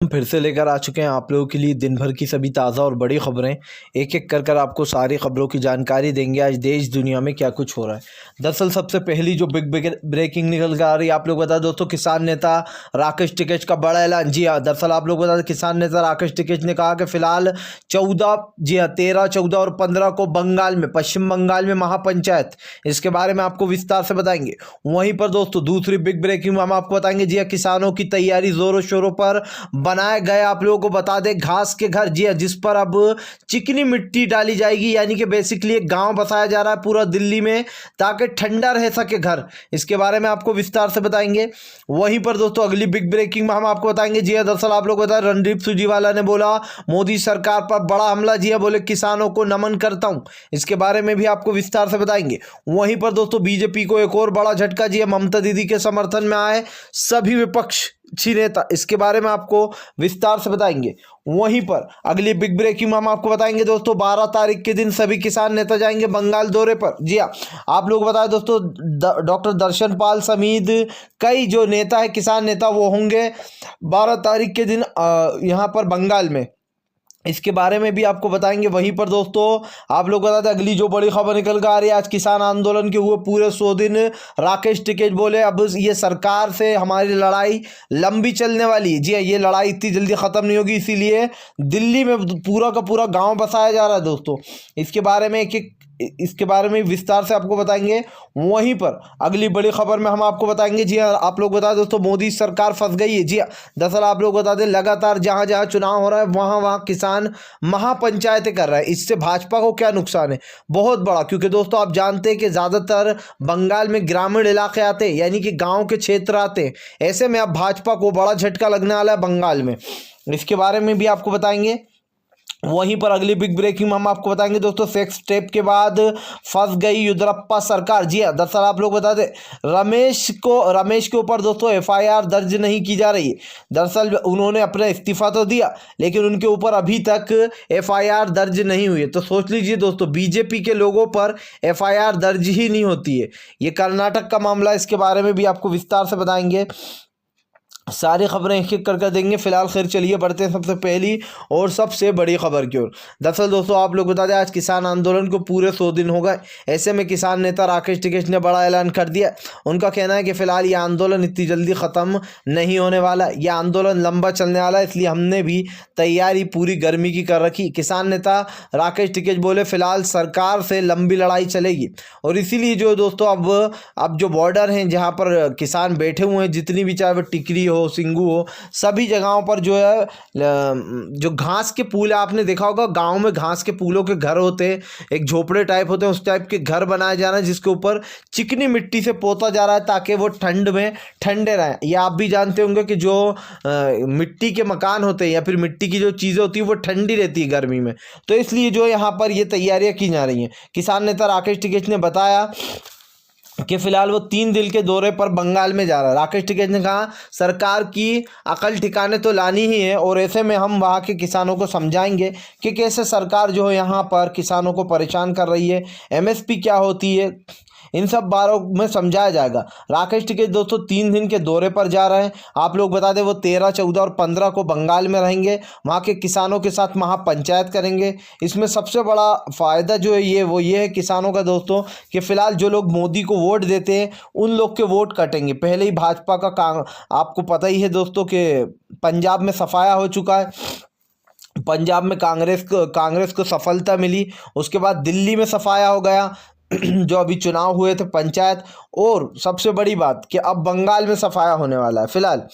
हम फिर से लेकर आ चुके हैं आप लोगों के लिए दिन भर की सभी ताज़ा और बड़ी खबरें। एक एक कर आपको सारी खबरों की जानकारी देंगे आज देश दुनिया में क्या कुछ हो रहा है। दरअसल सबसे पहली जो बिग ब्रेकिंग निकल कर आ रही है, आप लोग बता दो दोस्तों, किसान नेता राकेश टिकैत का बड़ा ऐलान। जी हाँ, दरअसल आप लोग बता दें, किसान नेता राकेश टिकैत ने कहा कि फिलहाल 14, जी हाँ 13, 14 और 15 को बंगाल में, पश्चिम बंगाल में महापंचायत, इसके बारे में आपको विस्तार से बताएंगे। वहीं पर दोस्तों दूसरी बिग ब्रेकिंग में हम आपको बताएंगे, जी हाँ किसानों की तैयारी जोरों शोरों पर बनाए गए। आप लोगों को बता दें, घास के घर, जी जिस पर अब चिकनी मिट्टी डाली जाएगी, यानी कि बेसिकली एक गांव बसाया जा रहा है पूरा दिल्ली में ताकि ठंडा रह सके घर। इसके बारे में आपको विस्तार से बताएंगे। वहीं पर दोस्तों अगली बिग ब्रेकिंग में हम आपको बताएंगे, जी दरअसल आप लोग बताएं, रणदीप सुरजेवाला ने बोला मोदी सरकार पर बड़ा हमला। जी बोले किसानों को नमन करता हूं। इसके बारे में भी आपको विस्तार से बताएंगे। वहीं पर दोस्तों बीजेपी को एक और बड़ा झटका, जी ममता दीदी के समर्थन में आए सभी विपक्षी नेता, इसके बारे में आपको विस्तार से बताएंगे। वहीं पर अगली बिग ब्रेकिंग में हम आपको बताएंगे दोस्तों, 12 तारीख के दिन सभी किसान नेता जाएंगे बंगाल दौरे पर। जी हाँ, आप लोग बताएं दोस्तों, डॉक्टर दर्शन पाल समेत कई जो नेता है किसान नेता, वो होंगे 12 तारीख के दिन यहाँ पर बंगाल में। इसके बारे में भी आपको बताएंगे। वहीं पर दोस्तों आप लोग बता दें, अगली जो बड़ी खबर निकल कर आ रही है, आज किसान आंदोलन के हुए पूरे 100 दिन। राकेश टिकैत बोले अब ये सरकार से हमारी लड़ाई लंबी चलने वाली है। जी ये लड़ाई इतनी जल्दी ख़त्म नहीं होगी, इसीलिए दिल्ली में पूरा का पूरा गांव बसाया जा रहा है दोस्तों। इसके बारे में इसके बारे में विस्तार से आपको बताएंगे। वहीं पर अगली बड़ी खबर में हम आपको बताएंगे, जी हाँ आप लोग बता दें दोस्तों, मोदी सरकार फंस गई है। जी हाँ, दरअसल आप लोग बता दें, लगातार जहां जहां चुनाव हो रहा है वहां वहां किसान महापंचायतें कर रहे हैं। इससे भाजपा को क्या नुकसान है? बहुत बड़ा, क्योंकि दोस्तों आप जानते हैं कि ज़्यादातर बंगाल में ग्रामीण इलाके आते हैं, यानी कि गाँव के क्षेत्र आते हैं। ऐसे में अब भाजपा को बड़ा झटका लगने वाला है बंगाल में। इसके बारे में भी आपको बताएंगे। वहीं पर अगली बिग ब्रेकिंग में हम आपको बताएंगे दोस्तों, सेक्स टेप के बाद फंस गई येदियुरप्पा सरकार। जी हाँ, दरअसल आप लोग बता दें, रमेश के ऊपर दोस्तों एफआईआर दर्ज नहीं की जा रही है। दरअसल उन्होंने अपना इस्तीफा तो दिया, लेकिन उनके ऊपर अभी तक एफआईआर दर्ज नहीं हुई है। तो सोच लीजिए दोस्तों, बीजेपी के लोगों पर एफआईआर दर्ज ही नहीं होती है। ये कर्नाटक का मामला, इसके बारे में भी आपको विस्तार से बताएंगे। सारी खबरें एक एक कर देंगे। फिलहाल खैर चलिए बढ़ते हैं सबसे पहली और सबसे बड़ी खबर की ओर। दरअसल दोस्तों आप लोग बता दें, आज किसान आंदोलन को पूरे 100 दिन हो गए। ऐसे में किसान नेता राकेश टिकैत ने बड़ा ऐलान कर दिया। उनका कहना है कि फिलहाल ये आंदोलन इतनी जल्दी ख़त्म नहीं होने वाला, यह आंदोलन लंबा चलने वाला है, इसलिए हमने भी तैयारी पूरी गर्मी की कर रखी। किसान नेता राकेश टिकैत बोले फिलहाल सरकार से लंबी लड़ाई चलेगी, और इसीलिए जो दोस्तों अब जो बॉर्डर हैं जहाँ पर किसान बैठे हुए हैं, जितनी भी चाहे वो टिकरी हो, सिंगू हो, सभी जगहों पर जो है जो घास के पुल है, आपने देखा होगा गांव में घास के पुलों के घर होते हैं, एक झोपड़े टाइप होते हैं, उस टाइप के घर बनाए जा रहे हैं जिसके ऊपर चिकनी मिट्टी से पोता जा रहा है ताकि वो ठंड में ठंडे रहें। ये आप भी जानते होंगे कि जो मिट्टी के मकान होते हैं या फिर मिट्टी की जो चीज़ें होती है वो ठंडी रहती है गर्मी में, तो इसलिए जो यहाँ पर ये तैयारियाँ की जा रही हैं। किसान नेता राकेश टिकैत ने बताया कि फिलहाल वो 3 दिन के दौरे पर बंगाल में जा रहा है। राकेश टिकैत ने कहा सरकार की अकल ठिकाने तो लानी ही है, और ऐसे में हम वहाँ के किसानों को समझाएंगे कि कैसे सरकार जो है यहाँ पर किसानों को परेशान कर रही है, एमएसपी क्या होती है, इन सब बारों में समझाया जाएगा। राकेश टिकैत दोस्तों 3 दिन के दौरे पर जा रहे हैं। आप लोग बता दें, वो 13, 14 और 15 को बंगाल में रहेंगे, वहाँ के किसानों के साथ महापंचायत करेंगे। इसमें सबसे बड़ा फ़ायदा जो है ये है किसानों का दोस्तों, कि फ़िलहाल जो लोग मोदी को वोट देते हैं उन लोग के वोट कटेंगे। पहले ही भाजपा का आपको पता ही है दोस्तों कि पंजाब में सफाया हो चुका है। पंजाब में कांग्रेस को सफलता मिली, उसके बाद दिल्ली में सफाया हो गया जो अभी चुनाव हुए थे पंचायत, और सबसे बड़ी बात कि अब बंगाल में सफाया होने वाला है फिलहाल।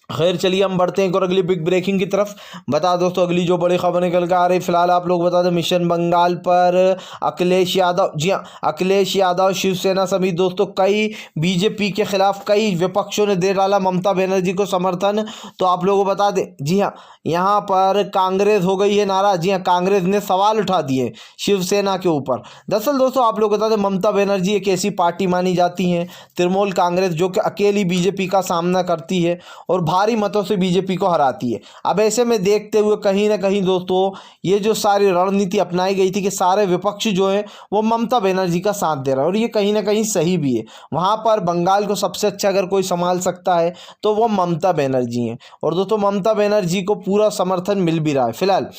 खैर चलिए हम बढ़ते हैं और अगली बिग ब्रेकिंग की तरफ। बता दोस्तों अगली जो बड़ी खबर निकल कर आ रही, फिलहाल आप लोग बता दें, मिशन बंगाल पर अखिलेश यादव, जी हाँ अखिलेश यादव, शिवसेना समेत दोस्तों कई बीजेपी के खिलाफ कई विपक्षों ने दे डाला ममता बनर्जी को समर्थन। तो आप लोगों को बता दें, जी हाँ यहाँ पर कांग्रेस हो गई है नाराज। जी हाँ, कांग्रेस ने सवाल उठा दिए शिवसेना के ऊपर। दरअसल दोस्तों आप लोग बता दें, ममता बनर्जी एक ऐसी पार्टी मानी जाती है तृणमूल कांग्रेस, जो कि अकेली बीजेपी का सामना करती है, और भारी मतों से बीजेपी को हराती है। अब ऐसे में देखते हुए कहीं ना कहीं दोस्तों ये जो सारी रणनीति अपनाई गई थी कि सारे विपक्ष जो है वो ममता बनर्जी का साथ दे रहा है, और ये कहीं ना कहीं सही भी है। वहाँ पर बंगाल को सबसे अच्छा अगर कोई संभाल सकता है तो वो ममता बनर्जी हैं, और दोस्तों ममता बनर्जी को पूरा समर्थन मिल भी रहा है फिलहाल।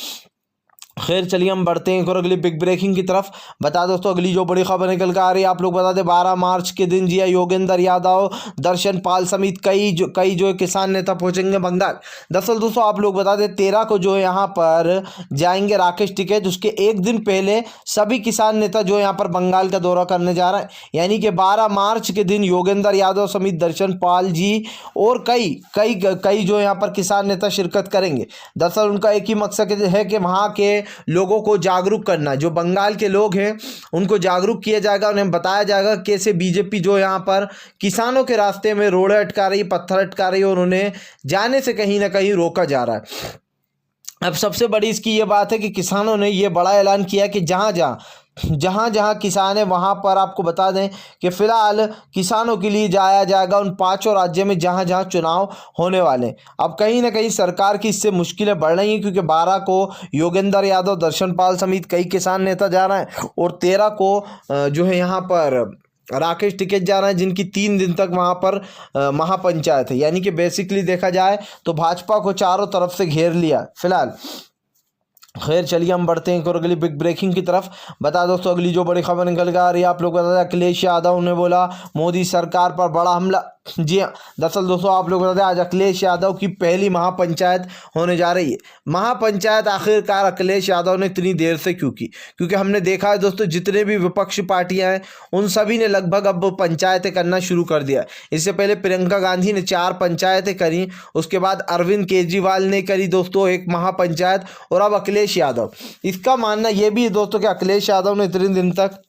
खैर चलिए हम बढ़ते हैं और अगली बिग ब्रेकिंग की तरफ। बता दोस्तों अगली जो बड़ी खबर निकल कर आ रही है, आप लोग बता दें 12 मार्च के दिन जी योगेंद्र यादव, दर्शन पाल समेत कई जो किसान नेता पहुंचेंगे बंगाल। दरअसल दोस्तों आप लोग बता दें 13 को जो है यहाँ पर जाएंगे राकेश टिकैत, उसके एक दिन पहले सभी किसान नेता जो यहाँ पर बंगाल का दौरा करने जा रहे हैं, यानी कि 12 मार्च के दिन योगेंद्र यादव समेत दर्शन पाल जी और कई जो यहाँ पर किसान नेता शिरकत करेंगे। दरअसल उनका एक ही मकसद है कि वहाँ के लोगों को जागरूक करना, जो बंगाल के लोग हैं उनको जागरूक किया जाएगा, उन्हें बताया जाएगा कैसे बीजेपी जो यहाँ पर किसानों के रास्ते में रोड़े अटका रही, पत्थर अटका रही है और उन्हें जाने से कहीं ना कहीं रोका जा रहा है। अब सबसे बड़ी इसकी ये बात है कि किसानों ने ये बड़ा ऐलान किया कि जहाँ जहाँ किसान है वहाँ पर आपको बता दें कि फिलहाल किसानों के लिए जाया जाएगा उन 5 राज्यों में जहाँ जहाँ चुनाव होने वाले हैं। अब कहीं ना कहीं सरकार की इससे मुश्किलें बढ़ रही हैं, क्योंकि 12 को योगेंद्र यादव, दर्शन पाल समेत कई किसान नेता जा रहे हैं, और 13 को जो है यहाँ पर राकेश टिकैत जा रहे हैं, जिनकी 3 दिन तक वहाँ पर महापंचायत है। यानी कि बेसिकली देखा जाए तो भाजपा को चारों तरफ से घेर लिया फिलहाल। खैर चलिए हम बढ़ते हैं और अगली बिग ब्रेकिंग की तरफ। बता दोस्तों अगली जो बड़ी खबर निकल कर आ रही है, आप लोग बता दें अखिलेश यादव ने बोला मोदी सरकार पर बड़ा हमला। जी हाँ, दरअसल दोस्तों आप लोग बता दें आज अखिलेश यादव की पहली महापंचायत होने जा रही है। महापंचायत आखिरकार अखिलेश यादव ने इतनी देर से क्यों की? क्योंकि हमने देखा है दोस्तों जितने भी विपक्ष पार्टियां हैं उन सभी ने लगभग अब पंचायतें करना शुरू कर दिया। इससे पहले प्रियंका गांधी ने 4 पंचायतें करी, उसके बाद अरविंद केजरीवाल ने करी दोस्तों एक महापंचायत, और अब अखिलेश यादव। इसका मानना यह भी है दोस्तों कि अखिलेश यादव ने इतने दिन तक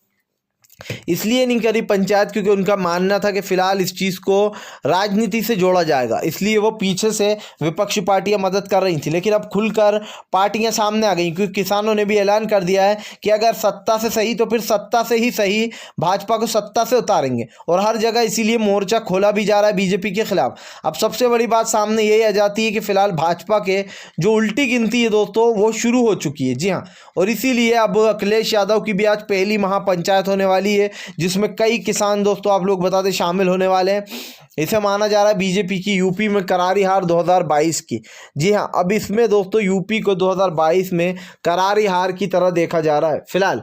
इसलिए नहीं करी पंचायत क्योंकि उनका मानना था कि फिलहाल इस चीज़ को राजनीति से जोड़ा जाएगा, इसलिए वो पीछे से विपक्षी पार्टियां मदद कर रही थी। लेकिन अब खुलकर पार्टियां सामने आ गई, क्योंकि किसानों ने भी ऐलान कर दिया है कि अगर सत्ता से सही तो फिर सत्ता से ही सही, भाजपा को सत्ता से उतारेंगे, और हर जगह इसीलिए मोर्चा खोला भी जा रहा है बीजेपी के खिलाफ। अब सबसे बड़ी बात सामने यही आ जाती है कि फिलहाल भाजपा के जो उल्टी गिनती है दोस्तों वो शुरू हो चुकी है। जी हाँ, और इसीलिए अब अखिलेश यादव की भी आज पहली महापंचायत होने वाली है, जिसमें कई किसान दोस्तों आप लोग बता दें शामिल होने वाले हैं। इसे माना जा रहा है बीजेपी की यूपी में करारी हार 2022 की। जी हाँ, अब इसमें दोस्तों यूपी को 2022 में करारी हार की तरह देखा जा रहा है फिलहाल।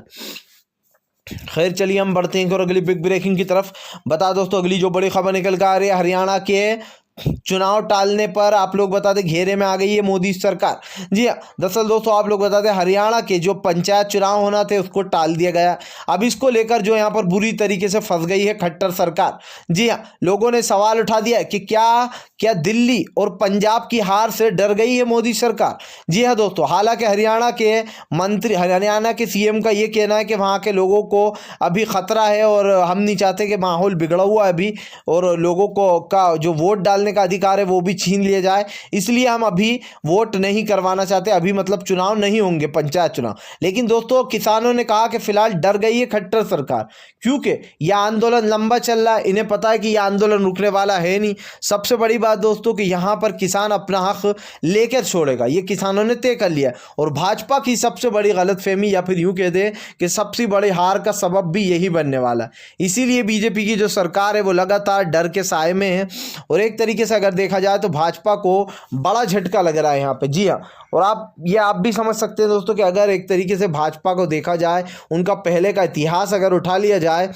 खैर चलिए हम बढ़ते हैं और अगली बिग ब्रेकिंग की तरफ। बता दोस्तों अगली जो बड़ी खबर निकल कर आ रही है, हरियाणा के चुनाव टालने पर आप लोग बता दें घेरे में आ गई है मोदी सरकार। जी हाँ, दरअसल दोस्तों आप लोग बता दें हरियाणा के जो पंचायत चुनाव होना थे उसको टाल दिया गया। अब इसको लेकर जो यहाँ पर बुरी तरीके से फंस गई है खट्टर सरकार। जी हाँ, लोगों ने सवाल उठा दिया कि क्या दिल्ली और पंजाब की हार से डर गई है मोदी सरकार? जी हाँ दोस्तों, हालांकि हरियाणा के सीएम का ये कहना है कि वहाँ के लोगों को अभी खतरा है और हम नहीं चाहते कि माहौल बिगड़ा हुआ है अभी, और लोगों को का जो वोट डालने का अधिकार है वो भी छीन लिया जाए, इसलिए हम अभी वोट नहीं करवाना चाहते, अभी मतलब चुनाव नहीं होंगे पंचायत चुनाव। लेकिन दोस्तों किसानों ने कहा कि फिलहाल डर गई है खट्टर सरकार, क्योंकि यह आंदोलन लंबा चल रहा है, इन्हें पता है कि यह आंदोलन रुकने वाला है नहीं। सबसे बड़ी बात दोस्तों कि यहाँ पर किसान अपना हक लेकर छोड़ेगा, ये किसानों ने तय कर लिया। और भाजपा की सबसे बड़ी गलतफहमी, या फिर यूं कह दे कि सबसे बड़ी हार का सबब भी यही बनने वाला है। इसीलिए बीजेपी की जो सरकार है वो लगातार डर के साए में है, और एक तरीके से अगर देखा जाए तो भाजपा को बड़ा झटका लग रहा है यहाँ पे। जी हाँ, और आप भी समझ सकते हैं दोस्तों कि अगर एक तरीके से भाजपा को देखा जाए, उनका पहले का इतिहास अगर उठा लिया जाए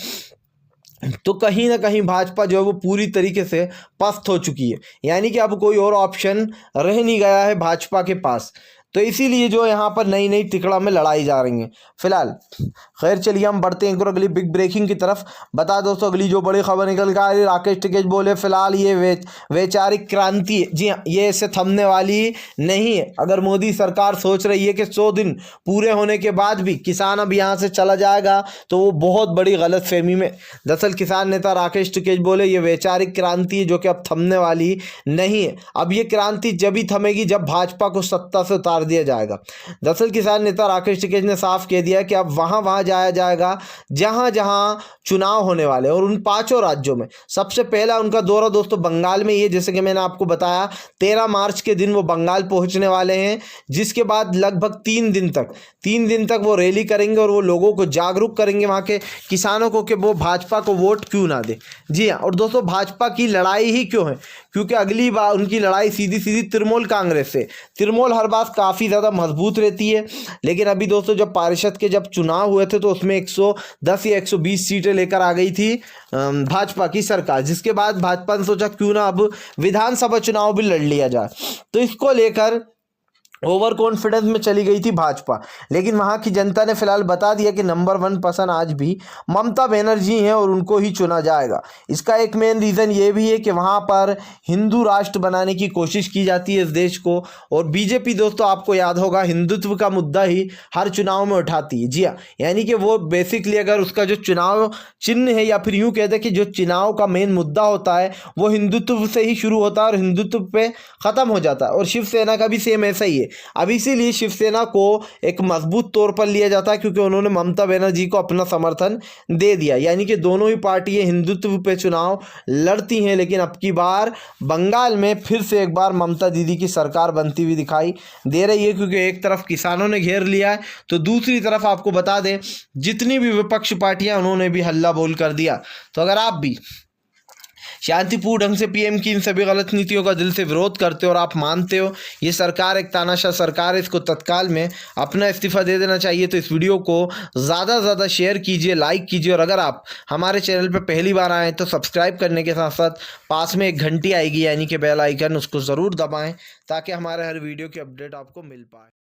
तो कहीं ना कहीं भाजपा जो है वो पूरी तरीके से पस्त हो चुकी है, यानी कि अब कोई और ऑप्शन रह नहीं गया है भाजपा के पास। तो इसीलिए जो यहाँ पर नई नई टिकड़ा में लड़ाई जा रही है फिलहाल। खैर चलिए हम बढ़ते हैं अगली बिग ब्रेकिंग की तरफ। बता दोस्तों अगली जो बड़ी खबर निकल कर आ रही है, राकेश टिकैत बोले फिलहाल ये वैचारिक क्रांति है। जी हाँ, ये इससे थमने वाली नहीं है। अगर मोदी सरकार सोच रही है कि 100 दिन पूरे होने के बाद भी किसान अब यहाँ से चला जाएगा तो वो बहुत बड़ी गलतफहमी में। दरअसल किसान नेता राकेश टिकैत बोले ये वैचारिक क्रांति है जो कि अब थमने वाली नहीं है। अब ये क्रांति जब ही थमेगी जब भाजपा को सत्ता से उतार कर दिया जाएगा। दरअसल किसान नेता राकेश टिकैत ने साफ कह दिया कि अब वहाँ जाया जाएगा जहाँ जहाँ चुनाव होने वाले हैं, और उन 5 राज्यों में सबसे पहला उनका दौरा दोस्तों बंगाल में ही है। जैसे कि मैंने आपको बताया 13 मार्च के दिन वो बंगाल पहुंचने वाले हैं, जिसके बाद लगभग 3 दिन तक वो रैली करेंगे और वो लोगों को जागरूक करेंगे, वहाँ के किसानों को, कि वो भाजपा को वोट क्यों ना दे। जी हाँ, और दोस्तों भाजपा की लड़ाई ही क्यों है, क्योंकि अगली बार उनकी लड़ाई सीधी तृणमूल कांग्रेस से। तृणमूल हर बार काफ़ी ज़्यादा मजबूत रहती है, लेकिन अभी दोस्तों जब पारिषद के जब चुनाव हुए थे तो उसमें 110 या 120 सीटें लेकर आ गई थी भाजपा की सरकार, जिसके बाद भाजपा ने सोचा क्यों ना अब विधानसभा चुनाव भी लड़ लिया जाए। तो इसको लेकर ओवर कॉन्फिडेंस में चली गई थी भाजपा, लेकिन वहाँ की जनता ने फिलहाल बता दिया कि नंबर 1 पसंद आज भी ममता बनर्जी हैं और उनको ही चुना जाएगा। इसका एक मेन रीज़न ये भी है कि वहाँ पर हिंदू राष्ट्र बनाने की कोशिश की जाती है इस देश को, और बीजेपी दोस्तों आपको याद होगा हिंदुत्व का मुद्दा ही हर चुनाव में उठाती है। जी हाँ, यानी कि वो बेसिकली अगर उसका जो चुनाव चिन्ह है, या फिर यूँ कहते हैं कि जो चुनाव का मेन मुद्दा होता है वो हिंदुत्व से ही शुरू होता है और हिंदुत्व पे ख़त्म हो जाता है, और शिवसेना का भी सेम ऐसा ही है। अब इसीलिए शिवसेना को एक मजबूत तौर पर लिया जाता है, क्योंकि उन्होंने ममता बनर्जी को अपना समर्थन दे दिया। यानी कि दोनों ही पार्टियां हिंदुत्व पे चुनाव लड़ती हैं, लेकिन अब की बार बंगाल में फिर से एक बार ममता दीदी की सरकार बनती हुई दिखाई दे रही है, क्योंकि एक तरफ किसानों ने घेर लिया है तो दूसरी तरफ आपको बता दें जितनी भी विपक्ष पार्टियां उन्होंने भी हल्ला बोल कर दिया। तो अगर आप भी शांतिपूर्ण ढंग से पीएम की इन सभी गलत नीतियों का दिल से विरोध करते हो और आप मानते हो ये सरकार एक तानाशाह सरकार है, इसको तत्काल में अपना इस्तीफा दे देना चाहिए, तो इस वीडियो को ज़्यादा से ज़्यादा शेयर कीजिए, लाइक कीजिए, और अगर आप हमारे चैनल पर पहली बार आएँ तो सब्सक्राइब करने के साथ साथ पास में एक घंटी आएगी यानी कि बेल आइकन, उसको ज़रूर दबाएँ ताकि हमारे हर वीडियो की अपडेट आपको मिल पाए।